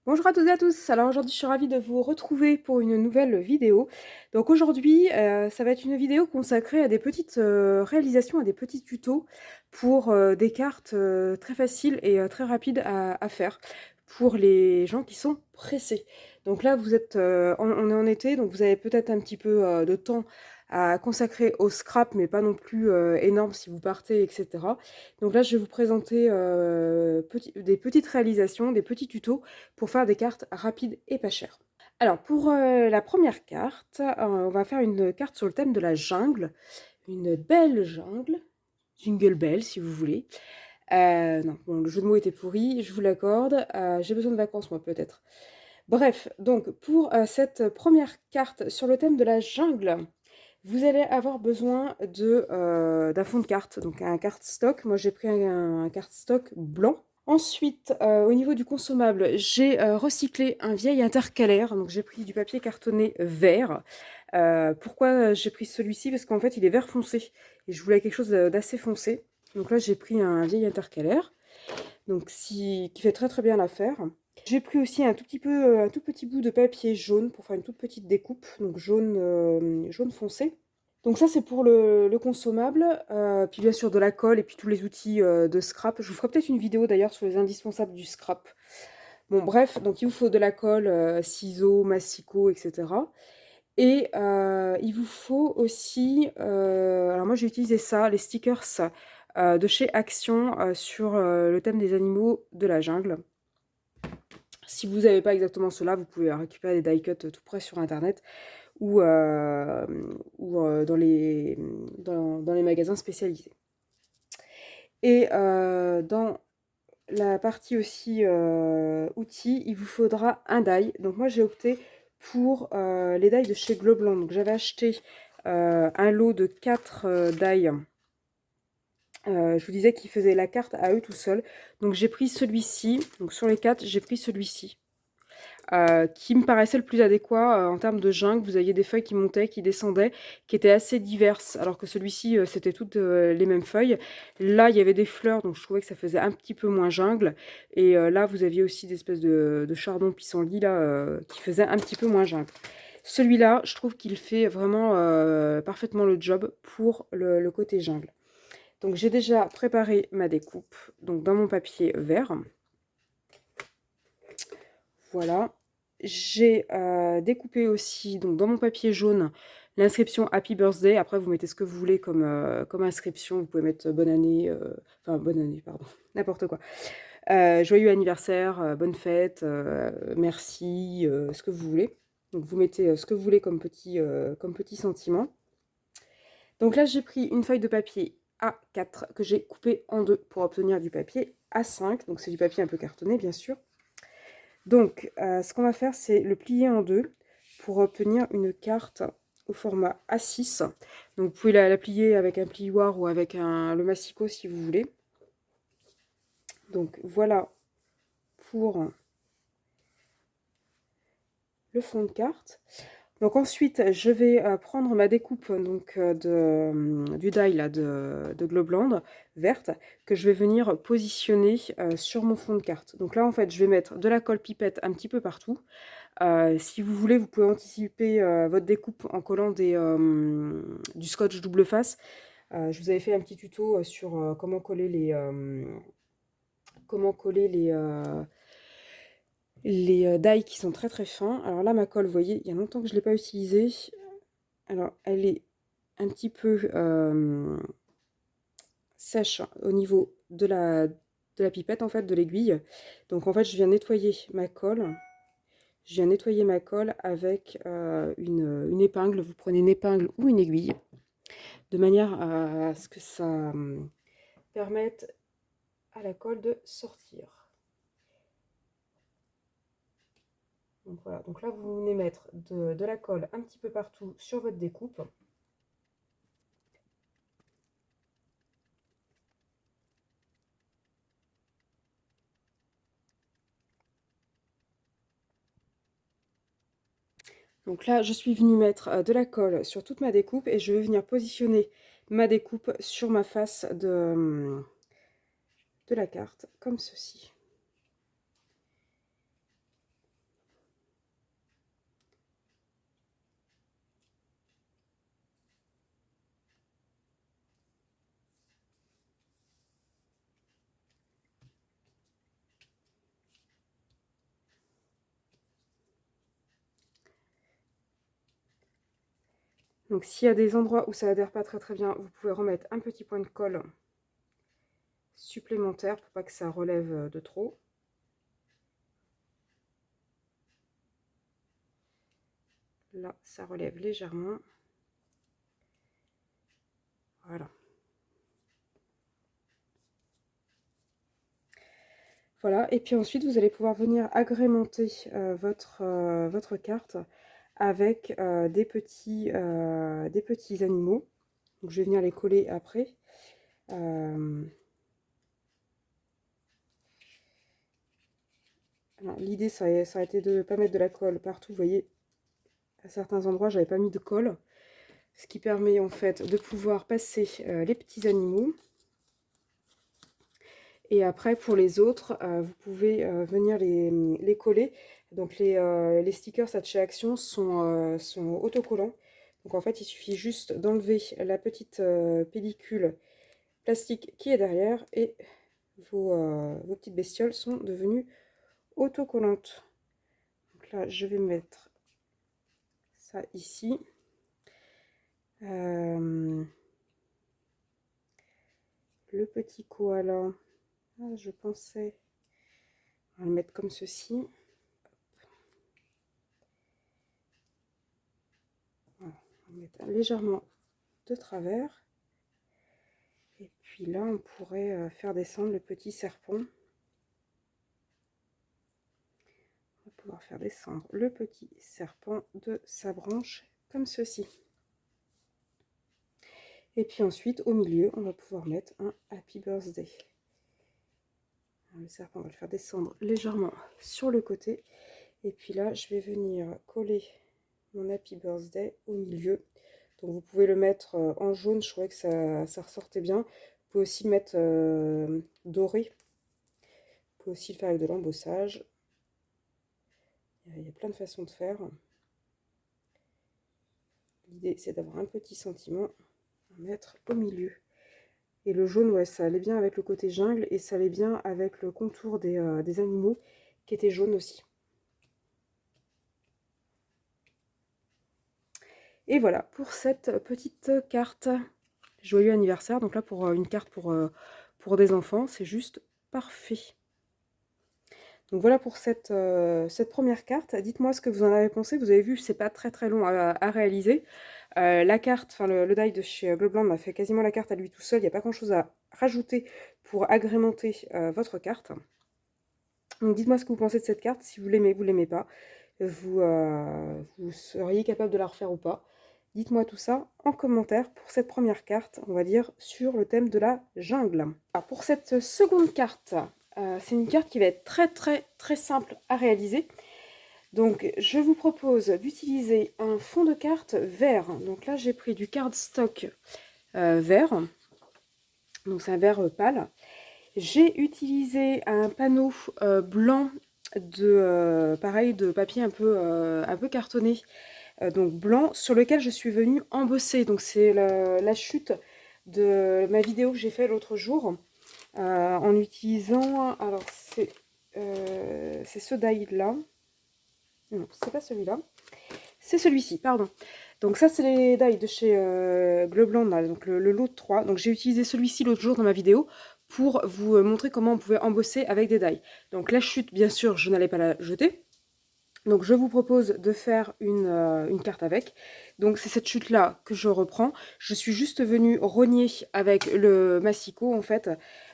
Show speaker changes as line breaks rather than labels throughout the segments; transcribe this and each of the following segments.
Bonjour à toutes et à tous. Alors aujourd'hui, je suis ravie de vous retrouver pour une nouvelle vidéo. Donc aujourd'hui, ça va être une vidéo consacrée à des petites réalisations, à des petits tutos pour des cartes très faciles et très rapides à faire pour les gens qui sont pressés. Donc là, vous êtes, on est en été, donc vous avez peut-être un petit peu de temps à consacrer au scrap, mais pas non plus énorme si vous partez, etc. Donc là, je vais vous présenter des petites réalisations, des petits tutos pour faire des cartes rapides et pas chères. Alors pour la première carte, on va faire une carte sur le thème de la jungle, une belle jungle, jingle bell si vous voulez. Non, bon, le jeu de mots était pourri, je vous l'accorde, j'ai besoin de vacances moi peut-être. Bref, donc pour cette première carte sur le thème de la jungle, vous allez avoir besoin d'un fond de carte, donc un cardstock. Moi j'ai pris un cardstock blanc. Ensuite, au niveau du consommable, j'ai recyclé un vieil intercalaire, donc j'ai pris du papier cartonné vert. Pourquoi j'ai pris celui-ci? Parce qu'en fait il est vert foncé, et je voulais quelque chose d'assez foncé. Donc là j'ai pris un vieil intercalaire, donc qui fait très très bien l'affaire. J'ai pris aussi un tout petit bout de papier jaune pour faire une toute petite découpe, donc jaune foncé. Donc ça c'est pour le consommable, puis bien sûr de la colle et puis tous les outils de scrap. Je vous ferai peut-être une vidéo d'ailleurs sur les indispensables du scrap. Bon bref, donc il vous faut de la colle, ciseaux, massicot, etc. Et il vous faut aussi, alors moi j'ai utilisé ça, les stickers de chez Action sur le thème des animaux de la jungle. Si vous n'avez pas exactement cela, vous pouvez récupérer des die cuts tout près sur internet ou, dans les magasins spécialisés. Et dans la partie aussi outils, il vous faudra un die. Donc moi j'ai opté pour les die de chez Globland. Donc j'avais acheté un lot de 4 die. Je vous disais qu'ils faisaient la carte à eux tout seuls. Donc j'ai pris celui-ci. Donc sur les 4, j'ai pris celui-ci. Qui me paraissait le plus adéquat en termes de jungle. Vous aviez des feuilles qui montaient, qui descendaient, qui étaient assez diverses, alors que celui-ci, c'était toutes les mêmes feuilles. Là, il y avait des fleurs, donc je trouvais que ça faisait un petit peu moins jungle. Et là, vous aviez aussi des espèces de chardon pissenlit, là, qui faisaient un petit peu moins jungle. Celui-là, je trouve qu'il fait vraiment parfaitement le job pour le côté jungle. Donc j'ai déjà préparé ma découpe donc dans mon papier vert. Voilà. J'ai découpé aussi, donc dans mon papier jaune, l'inscription Happy Birthday. Après, vous mettez ce que vous voulez comme inscription. Vous pouvez mettre bonne année, enfin bonne année, pardon, n'importe quoi. Joyeux anniversaire, bonne fête, merci, ce que vous voulez. Donc vous mettez ce que vous voulez comme petit sentiment. Donc là, j'ai pris une feuille de papier A4 que j'ai coupée en deux pour obtenir du papier A5. Donc c'est du papier un peu cartonné, bien sûr. Donc, ce qu'on va faire, c'est le plier en deux pour obtenir une carte au format A6. Donc, vous pouvez la plier avec un plioir ou avec le massicot si vous voulez. Donc, voilà pour le fond de carte. Donc ensuite, je vais prendre ma découpe donc, du die là, de Globland verte que je vais venir positionner sur mon fond de carte. Donc là, en fait, je vais mettre de la colle pipette un petit peu partout. Si vous voulez, vous pouvez anticiper votre découpe en collant du scotch double face. Je vous avais fait un petit tuto sur comment coller les die qui sont très très fins. Alors là, ma colle, vous voyez, il y a longtemps que je ne l'ai pas utilisée. Alors, elle est un petit peu sèche au niveau de la pipette, en fait, de l'aiguille. Donc, en fait, je viens nettoyer ma colle. Je viens nettoyer ma colle avec une épingle. Vous prenez une épingle ou une aiguille, de manière à ce que ça permette à la colle de sortir. Donc voilà, donc là vous venez mettre de la colle un petit peu partout sur votre découpe. Donc là, je suis venue mettre de la colle sur toute ma découpe et je vais venir positionner ma découpe sur ma face de la carte, comme ceci. Donc s'il y a des endroits où ça adhère pas très bien, vous pouvez remettre un petit point de colle supplémentaire pour pas que ça relève de trop. Là, ça relève légèrement. Voilà. Voilà, et puis ensuite, vous allez pouvoir venir agrémenter votre carte avec des petits animaux. Donc, je vais venir les coller après. L'idée, ça a été de ne pas mettre de la colle partout. Vous voyez, à certains endroits, j'avais pas mis de colle. Ce qui permet en fait de pouvoir passer les petits animaux. Et après, pour les autres, vous pouvez venir les coller. Donc les stickers de chez Action sont autocollants. Donc en fait, il suffit juste d'enlever la petite pellicule plastique qui est derrière et vos petites bestioles sont devenues autocollantes. Donc là, je vais mettre ça ici. Le petit koala, je pensais, on va le mettre comme ceci. Voilà, on va mettre légèrement de travers. Et puis là, on pourrait faire descendre le petit serpent. On va pouvoir faire descendre le petit serpent de sa branche, comme ceci. Et puis ensuite, au milieu, on va pouvoir mettre un Happy Birthday. Alors, le serpent, on va le faire descendre légèrement sur le côté. Et puis là, je vais venir coller mon Happy Birthday au milieu. Donc vous pouvez le mettre en jaune, je trouvais que ça ressortait bien. Vous pouvez aussi le mettre doré. Vous pouvez aussi le faire avec de l'embossage. Il y a plein de façons de faire. L'idée, c'est d'avoir un petit sentiment à mettre au milieu. Et le jaune, ouais, ça allait bien avec le côté jungle et ça allait bien avec le contour des animaux qui étaient jaunes aussi. Et voilà pour cette petite carte. Joyeux anniversaire. Donc là, pour une carte pour des enfants, c'est juste parfait. Donc voilà pour cette première carte. Dites-moi ce que vous en avez pensé. Vous avez vu, c'est pas très long à réaliser. La carte, enfin le die de chez Globland m'a fait quasiment la carte à lui tout seul. Il n'y a pas grand-chose à rajouter pour agrémenter votre carte. Donc dites-moi ce que vous pensez de cette carte. Si vous l'aimez, vous l'aimez pas. Vous seriez capable de la refaire ou pas. Dites-moi tout ça en commentaire pour cette première carte, on va dire, sur le thème de la jungle. Alors pour cette seconde carte, c'est une carte qui va être très simple à réaliser. Donc je vous propose d'utiliser un fond de carte vert. Donc là j'ai pris du cardstock vert. Donc c'est un vert pâle. J'ai utilisé un panneau blanc pareil, de papier un peu cartonné. Donc blanc, sur lequel je suis venue embosser. Donc c'est la chute de ma vidéo que j'ai fait l'autre jour en utilisant, alors c'est ce die là, non c'est pas celui-là, c'est celui-ci, pardon. Donc ça c'est les die de chez Globland, là, donc le lot de 3. Donc j'ai utilisé celui-ci l'autre jour dans ma vidéo pour vous montrer comment on pouvait embosser avec des die. Donc la chute, bien sûr, je n'allais pas la jeter. Donc je vous propose de faire une carte avec. Donc c'est cette chute-là que je reprends. Je suis juste venue rogner avec le massicot, en fait,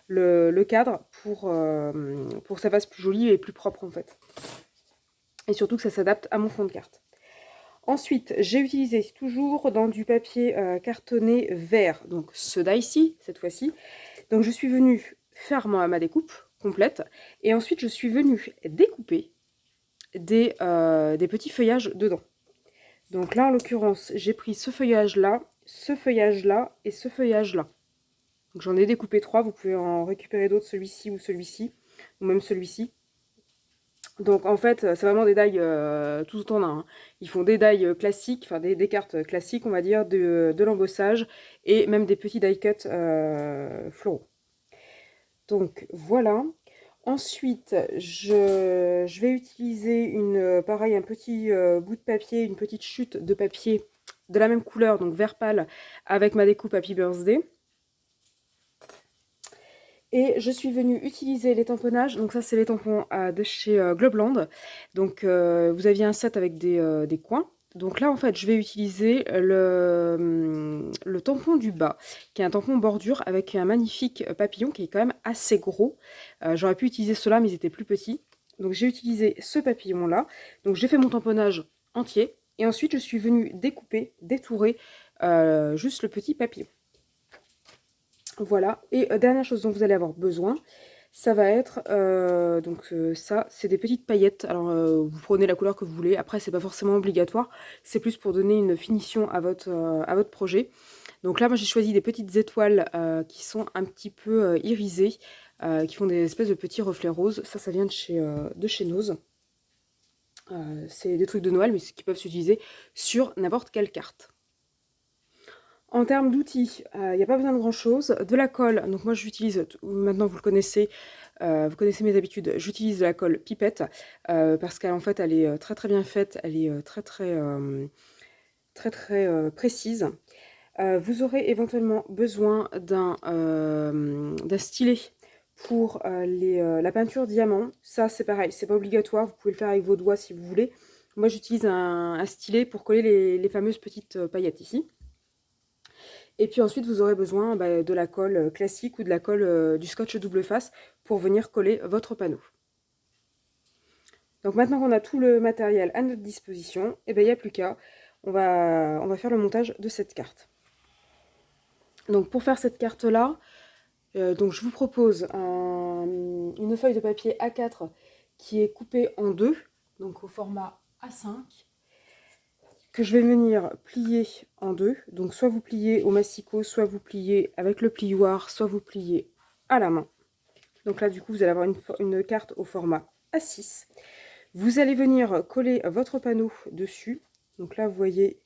le cadre pour que ça fasse plus joli et plus propre, en fait. Et surtout que ça s'adapte à mon fond de carte. Ensuite, j'ai utilisé toujours dans du papier cartonné vert, donc ce die-ci, cette fois-ci. Donc je suis venue faire ma découpe complète. Et ensuite, je suis venue découper des petits feuillages dedans. Donc là, en l'occurrence, j'ai pris ce feuillage-là et ce feuillage-là. Donc j'en ai découpé 3, vous pouvez en récupérer d'autres, celui-ci, ou même celui-ci. Donc en fait, c'est vraiment des die tout en un. Hein. Ils font des die classiques, enfin des cartes classiques, on va dire, de l'embossage, et même des petits die cut floraux. Donc voilà. Ensuite, je vais utiliser pareil, un petit bout de papier, une petite chute de papier de la même couleur, donc vert pâle, avec ma découpe Happy Birthday. Et je suis venue utiliser les tamponnages, donc ça c'est les tampons de chez Globland. Donc vous aviez un set avec des coins. Donc là en fait je vais utiliser le tampon du bas, qui est un tampon bordure avec un magnifique papillon qui est quand même assez gros. J'aurais pu utiliser ceux-là mais ils étaient plus petits. Donc j'ai utilisé ce papillon là. Donc j'ai fait mon tamponnage entier et ensuite je suis venue découper, détourer juste le petit papillon. Voilà, et dernière chose dont vous allez avoir besoin, ça va être, ça, c'est des petites paillettes. Alors, vous prenez la couleur que vous voulez. Après, c'est pas forcément obligatoire. C'est plus pour donner une finition à votre projet. Donc là, moi, j'ai choisi des petites étoiles qui sont un petit peu irisées, qui font des espèces de petits reflets roses. Ça vient de chez Nose. C'est des trucs de Noël, mais qui peuvent s'utiliser sur n'importe quelle carte. En termes d'outils, il n'y a pas besoin de grand chose. De la colle, donc moi j'utilise, maintenant vous connaissez mes habitudes, j'utilise de la colle pipette parce qu'en fait elle est très très bien faite, elle est très précise. Vous aurez éventuellement besoin d'un stylet pour la peinture diamant. Ça c'est pareil, c'est pas obligatoire, vous pouvez le faire avec vos doigts si vous voulez. Moi j'utilise un stylet pour coller les fameuses petites paillettes ici. Et puis ensuite, vous aurez besoin de la colle classique ou de la colle du scotch double face pour venir coller votre panneau. Donc maintenant qu'on a tout le matériel à notre disposition, il n'y a plus qu'à, on va faire le montage de cette carte. Donc pour faire cette carte-là, je vous propose une feuille de papier A4 qui est coupée en deux, donc au format A5. Que je vais venir plier en deux. Donc soit vous pliez au massicot, soit vous pliez avec le plioir, soit vous pliez à la main. Donc là du coup vous allez avoir une carte au format A6. Vous allez venir coller votre panneau dessus. Donc là vous voyez,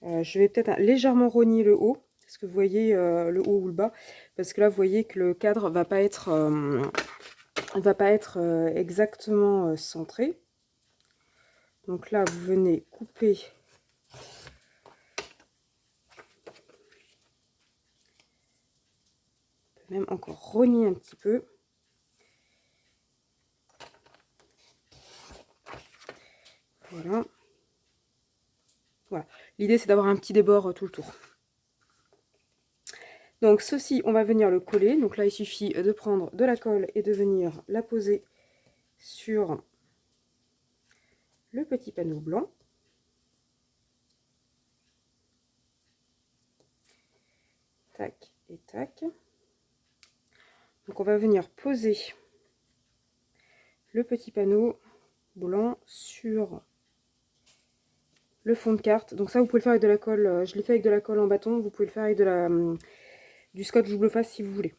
je vais peut-être légèrement rogner le haut. Est-ce que vous voyez le haut ou le bas? Parce que là vous voyez que le cadre va pas être exactement centré. Donc là, vous venez couper on peut même encore rogner un petit peu. Voilà. Voilà. L'idée, c'est d'avoir un petit débord tout le tour. Donc ceci, on va venir le coller. Donc là, il suffit de prendre de la colle et de venir la poser sur le petit panneau blanc. Tac et tac. Donc on va venir poser le petit panneau blanc sur le fond de carte. Donc ça, vous pouvez le faire avec de la colle. Je l'ai fait avec de la colle en bâton. Vous pouvez le faire avec du scotch double face si vous voulez.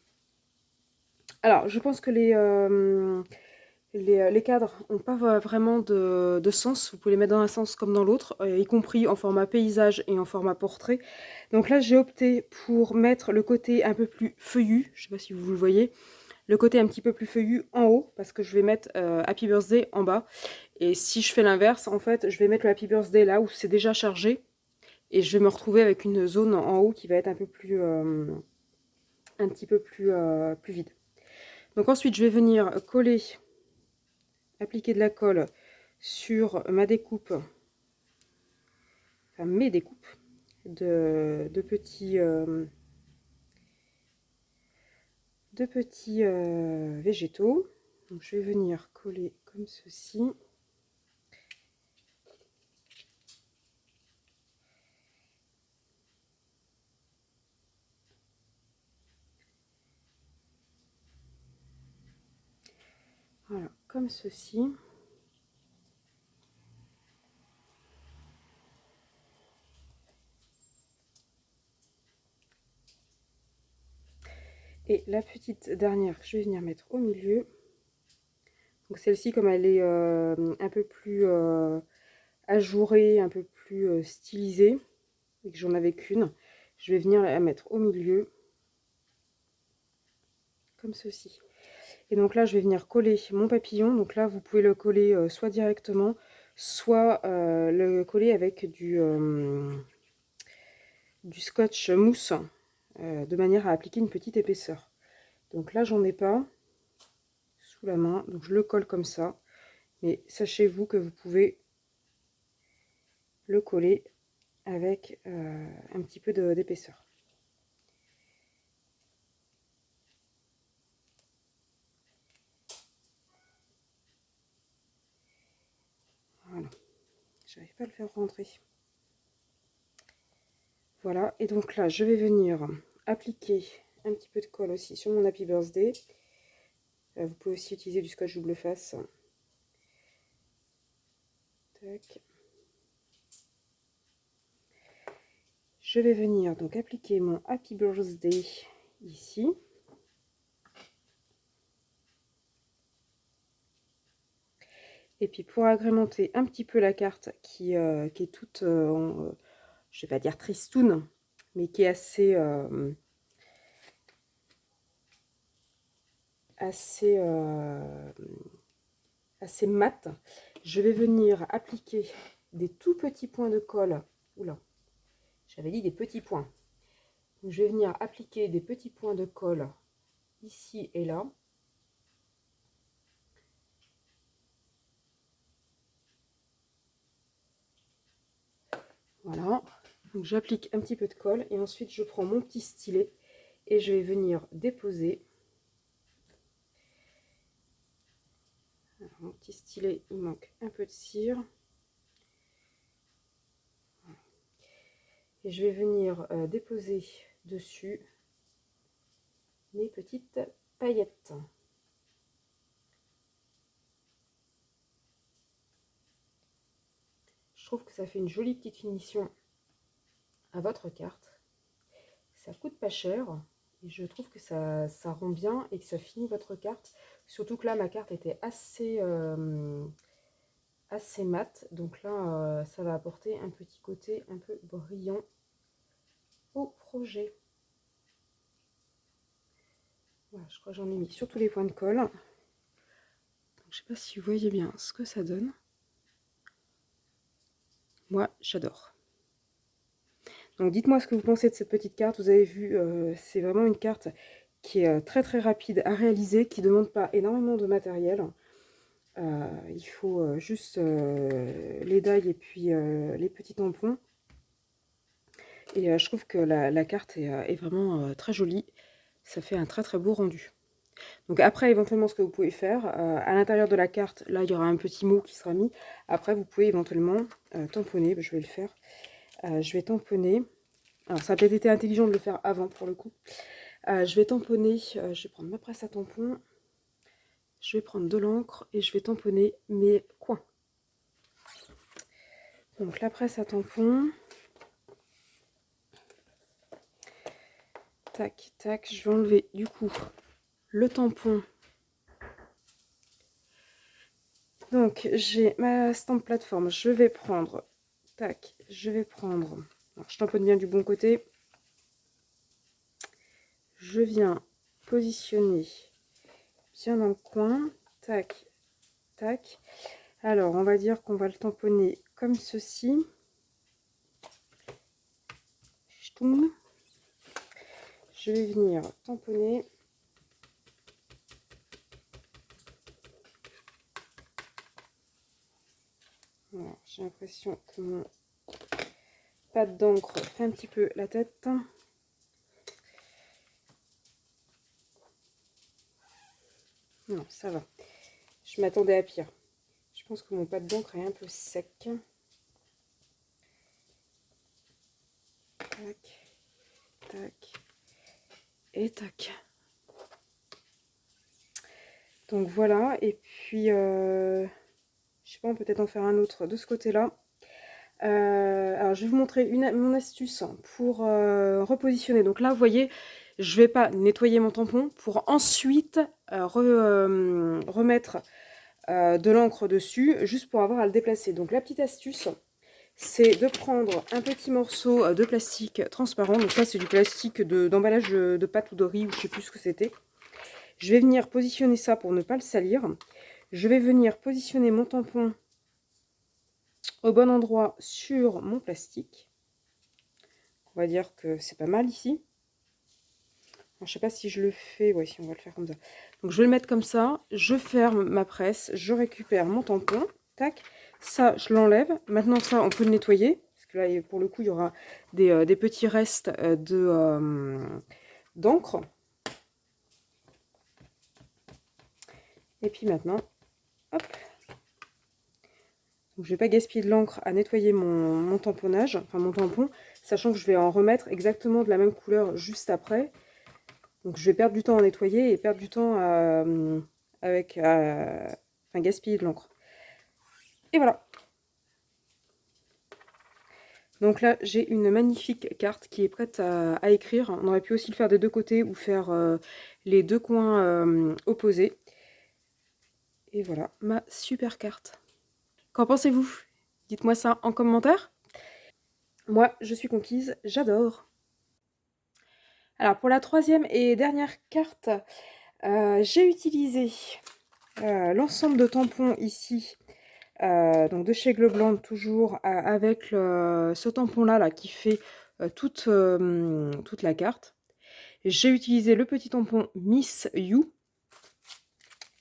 Alors, je pense que les cadres n'ont pas vraiment de sens. Vous pouvez les mettre dans un sens comme dans l'autre, y compris en format paysage et en format portrait. Donc là, j'ai opté pour mettre le côté un peu plus feuillu. Je ne sais pas si vous le voyez. Le côté un petit peu plus feuillu en haut, parce que je vais mettre Happy Birthday en bas. Et si je fais l'inverse, en fait, je vais mettre le Happy Birthday là où c'est déjà chargé. Et je vais me retrouver avec une zone en haut qui va être un peu plus... un petit peu plus vide. Donc ensuite, je vais venir coller, appliquer de la colle sur ma découpe, enfin mes découpes de petits végétaux. Donc je vais venir coller comme ceci. Voilà, comme ceci. Et la petite dernière que je vais venir mettre au milieu. Donc celle-ci, comme elle est un peu plus ajourée, un peu plus stylisée, et que j'en avais qu'une, je vais venir la mettre au milieu, comme ceci. Et donc là, je vais venir coller mon papillon. Donc là, vous pouvez le coller soit directement, soit le coller avec du scotch mousse de manière à appliquer une petite épaisseur. Donc là, j'en ai pas sous la main, donc je le colle comme ça. Mais sachez-vous que vous pouvez le coller avec un petit peu d'épaisseur. Voilà, j'arrive pas à le faire rentrer. Voilà, et donc là, je vais venir appliquer un petit peu de colle aussi sur mon Happy Birthday. Vous pouvez aussi utiliser du scotch double face. Tac. Je vais venir donc appliquer mon Happy Birthday ici. Et puis pour agrémenter un petit peu la carte qui est toute, je vais pas dire tristoune, mais qui est assez, assez mat, je vais venir appliquer des tout petits points de colle. Oula, j'avais dit des petits points. Donc, je vais venir appliquer des petits points de colle ici et là. Voilà, donc j'applique un petit peu de colle et ensuite je prends mon petit stylet et je vais venir déposer. Alors, mon petit stylet, il manque un peu de cire. Et je vais venir déposer dessus mes petites paillettes. Je trouve que ça fait une jolie petite finition à votre carte. Ça coûte pas cher et je trouve que ça rend bien et que ça finit votre carte. Surtout que là, ma carte était assez mat. Donc là, ça va apporter un petit côté un peu brillant au projet. Voilà, je crois que j'en ai mis sur tous les points de colle. Donc, je ne sais pas si vous voyez bien ce que ça donne. Moi, j'adore. Donc dites-moi ce que vous pensez de cette petite carte. Vous avez vu, c'est vraiment une carte qui est très très rapide à réaliser, qui ne demande pas énormément de matériel. Il faut juste les die et puis les petits tampons. Et je trouve que la carte est vraiment très jolie. Ça fait un très très beau rendu. Donc après, éventuellement, ce que vous pouvez faire, à l'intérieur de la carte, là, il y aura un petit mot qui sera mis. Après, vous pouvez éventuellement tamponner. Je vais le faire. Je vais tamponner. Alors, ça a peut-être été intelligent de le faire avant, pour le coup. Je vais tamponner. Je vais prendre ma presse à tampon. Je vais prendre de l'encre et je vais tamponner mes coins. Donc, la presse à tampon. Tac, tac. Je vais enlever, du coup, le tampon. Donc, j'ai ma stamp plateforme. Je vais prendre... Tac, je vais prendre... Alors, je tamponne bien du bon côté. Je viens positionner bien dans le coin. Tac, tac. Alors, on va dire qu'on va le tamponner comme ceci. Je vais venir tamponner. Voilà, j'ai l'impression que mon pâte d'encre fait un petit peu la tête. Non, ça va. Je m'attendais à pire. Je pense que mon pâte d'encre est un peu sec. Tac, tac et tac. Donc voilà, et puis je sais pas, on peut peut-être en faire un autre de ce côté-là. Alors je vais vous montrer mon astuce pour repositionner. Donc là, vous voyez, je vais pas nettoyer mon tampon pour ensuite remettre de l'encre dessus, juste pour avoir à le déplacer. Donc la petite astuce, c'est de prendre un petit morceau de plastique transparent. Donc ça, c'est du plastique d'emballage de pâte ou de riz, ou je sais plus ce que c'était. Je vais venir positionner ça pour ne pas le salir. Je vais venir positionner mon tampon au bon endroit sur mon plastique. on va dire que c'est pas mal ici. Alors, je sais pas si je le fais, ouais, si on va le faire comme ça. Donc je vais le mettre comme ça, je ferme ma presse, je récupère mon tampon, tac, ça je l'enlève. Maintenant ça on peut le nettoyer, parce que là pour le coup il y aura des petits restes d'encre. Et puis maintenant, hop, donc je vais pas gaspiller de l'encre à nettoyer mon tamponnage, enfin mon tampon, sachant que je vais en remettre exactement de la même couleur juste après. Donc je vais perdre du temps à nettoyer et perdre du temps enfin, gaspiller de l'encre. Et voilà. Donc là, j'ai une magnifique carte qui est prête à écrire. On aurait pu aussi le faire des deux côtés ou faire les deux coins opposés. Et voilà, ma super carte. Qu'en pensez-vous? Dites-moi ça en commentaire. Moi, je suis conquise, j'adore. Alors pour la troisième et dernière carte, j'ai utilisé l'ensemble de tampons ici. Donc de chez Globland toujours avec ce tampon là qui fait toute la carte. J'ai utilisé le petit tampon Miss You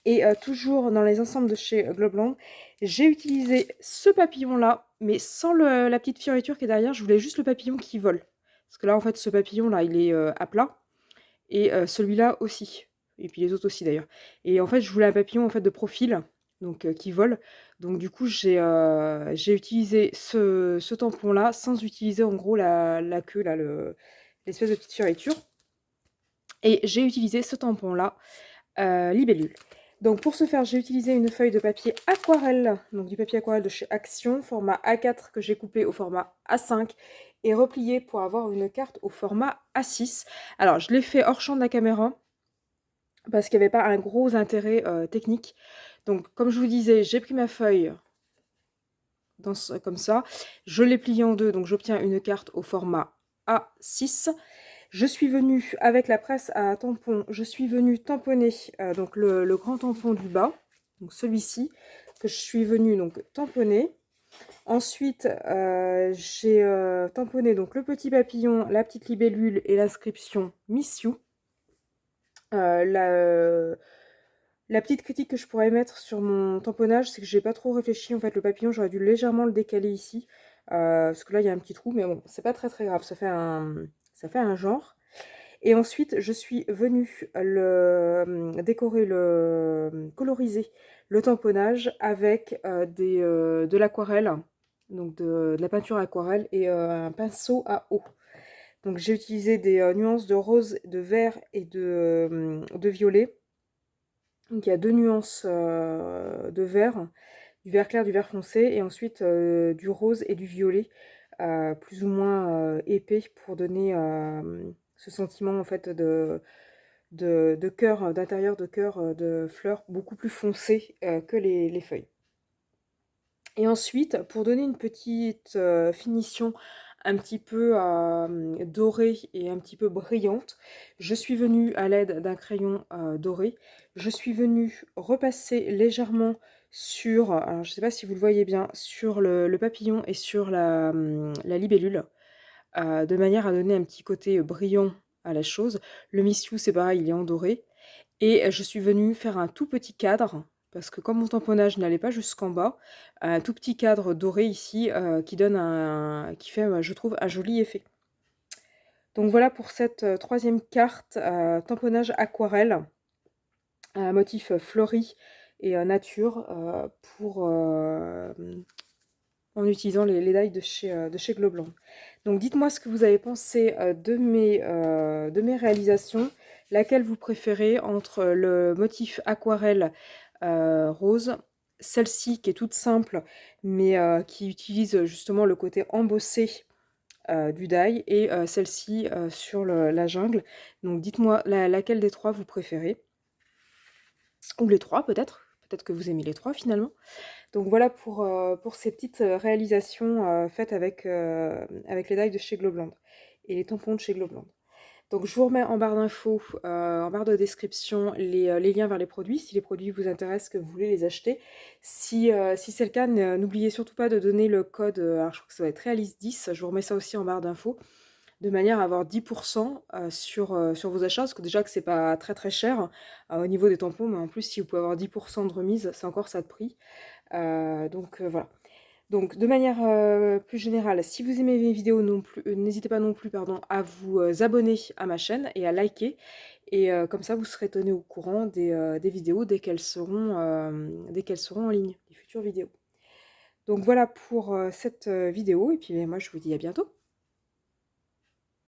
et toujours dans les ensembles de chez Globland, j'ai utilisé ce papillon là, mais sans la petite fioriture qui est derrière. Je voulais juste le papillon qui vole, parce que là en fait ce papillon là il est à plat et celui-là aussi, et puis les autres aussi d'ailleurs. Et en fait je voulais un papillon en fait de profil, donc qui vole. Donc du coup j'ai utilisé ce tampon là sans utiliser en gros la queue là, l'espèce de petite fioriture. Et j'ai utilisé ce tampon là libellule. Donc pour ce faire, j'ai utilisé une feuille de papier aquarelle, donc du papier aquarelle de chez Action, format A4 que j'ai coupé au format A5 et replié pour avoir une carte au format A6. Alors je l'ai fait hors champ de la caméra parce qu'il n'y avait pas un gros intérêt technique. Donc comme je vous disais, j'ai pris ma feuille comme ça, je l'ai pliée en deux, donc j'obtiens une carte au format A6. Je suis venue avec la presse à tampon, je suis venue tamponner donc le grand tampon du bas, donc celui-ci, que je suis venue donc tamponner. Ensuite, j'ai tamponné donc le petit papillon, la petite libellule et l'inscription Miss You. La petite critique que je pourrais mettre sur mon tamponnage, c'est que j'ai pas trop réfléchi. En fait, le papillon, j'aurais dû légèrement le décaler ici, parce que là, il y a un petit trou, mais bon, c'est pas très grave, ça fait un genre. Et ensuite, je suis venue décorer, coloriser le tamponnage avec de l'aquarelle, donc de la peinture aquarelle et un pinceau à eau. Donc j'ai utilisé des nuances de rose, de vert et de violet. Donc il y a deux nuances de vert, du vert clair, du vert foncé, et ensuite du rose et du violet, plus ou moins épais pour donner ce sentiment en fait de cœur, d'intérieur de cœur de fleurs beaucoup plus foncé que les feuilles. Et ensuite, pour donner une petite finition un petit peu dorée et un petit peu brillante, je suis venue à l'aide d'un crayon doré, je suis venue repasser légèrement sur, alors je ne sais pas si vous le voyez bien, sur le papillon et sur la libellule, de manière à donner un petit côté brillant à la chose. Le Miss You, c'est pareil, il est en doré. Et je suis venue faire un tout petit cadre, parce que comme mon tamponnage n'allait pas jusqu'en bas, un tout petit cadre doré ici qui fait, je trouve, un joli effet. Donc voilà pour cette troisième carte, tamponnage aquarelle, un motif fleuri et nature en utilisant les die de chez Globland. Donc dites-moi ce que vous avez pensé de mes réalisations, laquelle vous préférez entre le motif aquarelle rose, celle-ci qui est toute simple mais qui utilise justement le côté embossé du die, et celle-ci sur la jungle. Donc dites-moi laquelle des trois vous préférez, ou les trois peut-être que vous aimez les trois finalement. Donc voilà pour ces petites réalisations faites avec les die de chez Globland et les tampons de chez Globland. Donc je vous remets en barre d'infos, en barre de description, les liens vers les produits, si les produits vous intéressent, que vous voulez les acheter. Si c'est le cas, n'oubliez surtout pas de donner le code, alors je crois que ça va être Realis10, je vous remets ça aussi en barre d'infos. de manière à avoir 10 sur vos achats. Parce que déjà que c'est pas très, très cher, au niveau des tampons, mais en plus si vous pouvez avoir 10 de remise, c'est encore ça de prix. Voilà. Donc de manière, plus générale, si vous aimez mes vidéos non plus n'hésitez pas non plus, pardon, à vous, abonner à ma chaîne et à liker et comme ça vous serez tenus au courant des vidéos dès qu'elles seront en ligne, les futures vidéos. Donc voilà pour, cette, vidéo et puis, beh, moi je vous dis à bientôt.